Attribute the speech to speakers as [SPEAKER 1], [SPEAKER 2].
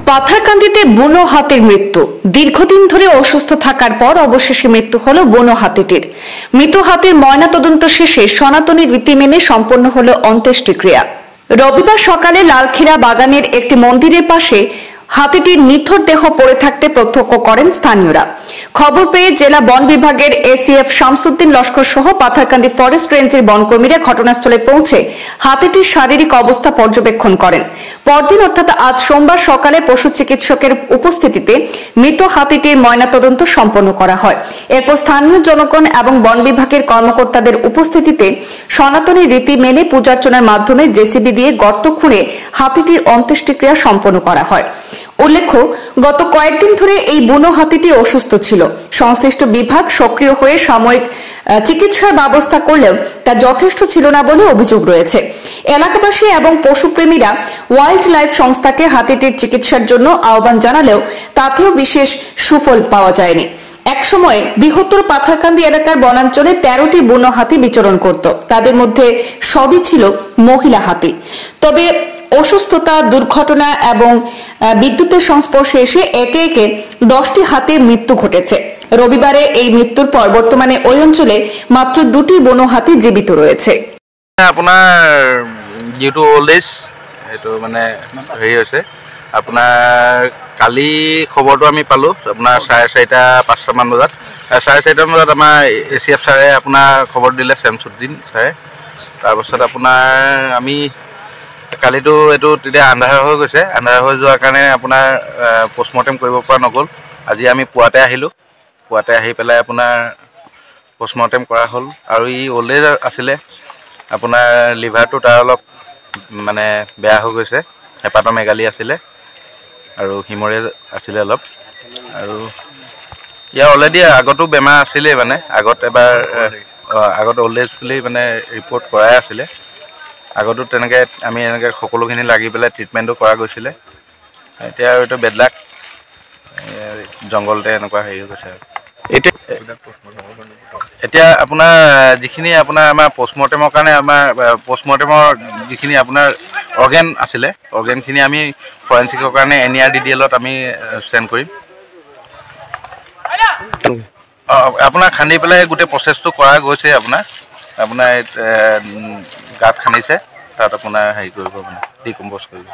[SPEAKER 1] পাথারকান্দিতে বুনো হাতির মৃত্যু। দীর্ঘদিন ধরে অসুস্থ থাকার পর অবশেষে মৃত্যু হলো বুনো হাতিটির। মৃত হাতির ময়নাতদন্ত শেষে সনাতনী রীতি মেনে সম্পন্ন হলো অন্ত্যেষ্টিক্রিয়া। রবিবার সকালে লালখিরা বাগানের একটি মন্দিরের পাশে হাতিটির নিথর দেহ পড়ে থাকতে প্রত্যক্ষ করেন স্থানীয়রা। খবর পেয়ে জেলা বন বিভাগের এসিএফ শামসুদ্দিন লস্কর সহ পাথারকান্দি ফরেস্ট রেঞ্জের বনকর্মীরা ঘটনাস্থলে পৌঁছে হাতিটির শারীরিক অবস্থা পর্যবেক্ষণ করেন। পরদিন অর্থাৎ আজ সোমবার সকালে পশু চিকিৎসকের উপস্থিতিতে মৃত হাতিটির ময়নাতদন্ত সম্পন্ন করা হয়। এরপর স্থানীয় জনগণ এবং বন বিভাগের কর্মকর্তাদের উপস্থিতিতে সনাতনী রীতি মেনে পূজার্চনার মাধ্যমে জেসিবি দিয়ে গর্ত খুঁড়ে হাতিটির অন্ত্যেষ্টিক্রিয়া সম্পন্ন করা হয়। উল্লেখ্য, গত কয়েকদিন ধরে এই বুনো হাতিটি অসুস্থ ছিল। সংশ্লিষ্ট বিভাগ সক্রিয় হয়ে সাময়িক চিকিৎসার ব্যবস্থা করলেও তা যথেষ্ট ছিল না বলে অভিযোগ রয়েছে। এলাকাবাসী এবং পশুপ্রেমীরা ওয়াইল্ড লাইফ সংস্থাকে হাতিটির চিকিৎসার জন্য আহ্বান জানালেও তাতেও বিশেষ সুফল পাওয়া যায়নি। একসময় বৃহত্তর পাথারকান্দি এলাকার বনাঞ্চলে 13টি বুনো হাতি বিচরণ করত। তাদের মধ্যে সবই ছিল মহিলা হাতি। তবে অসুস্থতা, দুর্ঘটনা এবং বিদ্যুতের সংস্পর্শে এসে একে একে 10টি হাতির মৃত্যু ঘটেছে। রবিবারে এই মৃত্যুর পর বর্তমানে ওই অঞ্চলে মাত্র 2টি বুনো হাতি জীবিত রয়েছে।
[SPEAKER 2] আপোনাৰ যেটো ওল্ড এজ এইটো মানে হেৰি হৈছে, আপোনাৰ কালি খবৰটো আমি পালোঁ আপোনাৰ 4:30-5 মান বজাত। 4:30 বজাত আমাৰ এচিএফ ছাৰে আপোনাৰ খবৰ দিলে, শামসুদ্দিন ছাৰে। তাৰপাছত আপোনাৰ আমি কালিতো এইটো তেতিয়া আন্ধাৰ হৈ গৈছে। আন্ধাৰ হৈ যোৱাৰ কাৰণে আপোনাৰ পোষ্টমৰ্টেম কৰিব পৰা নগ'ল। আজি আমি পুৱাতে আহিলোঁ। পুৱাতে আহি পেলাই আপোনাৰ পোষ্টমৰ্টেম কৰা হ'ল। আৰু ই ওল্ড এজ আছিলে, আপোনাৰ লিভাৰটো তাৰ অলপ মানে বেয়া হৈ গৈছে। হেপাট'মেগালি আছিলে আৰু হিমৰেজ আছিলে অলপ। আৰু ইয়াৰ অলৰেডি আগতো বেমাৰ আছিলেই, মানে আগত এবাৰ আগত ওল্ড এজ বুলি মানে ৰিপৰ্ট কৰাই আছিলে। আগতো তেনেকৈ আমি এনেকৈ সকলোখিনি লাগি পেলাই ট্ৰিটমেণ্টটো কৰা গৈছিলে। এতিয়া আৰু এইটো বেডলাক জংঘলতে এনেকুৱা হেৰি হৈ গৈছে। এতিয়া আপোনাৰ যিখিনি আপোনাৰ আমাৰ পষ্টমৰ্টেমৰ কাৰণে আমাৰ পষ্টমৰ্টেমৰ যিখিনি আপোনাৰ অৰ্গেন আছিলে, অৰ্গেনখিনি আমি ফৰেনচিকৰ কাৰণে NERDDL-ত আমি চেণ্ড কৰিম। আপোনাৰ খান্দি পেলাই গোটেই প্ৰচেছটো কৰা গৈছে। আপোনাৰ গাঁত খান্দিছে, তাত আপোনাৰ হেৰি কৰিব, মানে ডিকম্প'জ কৰিব।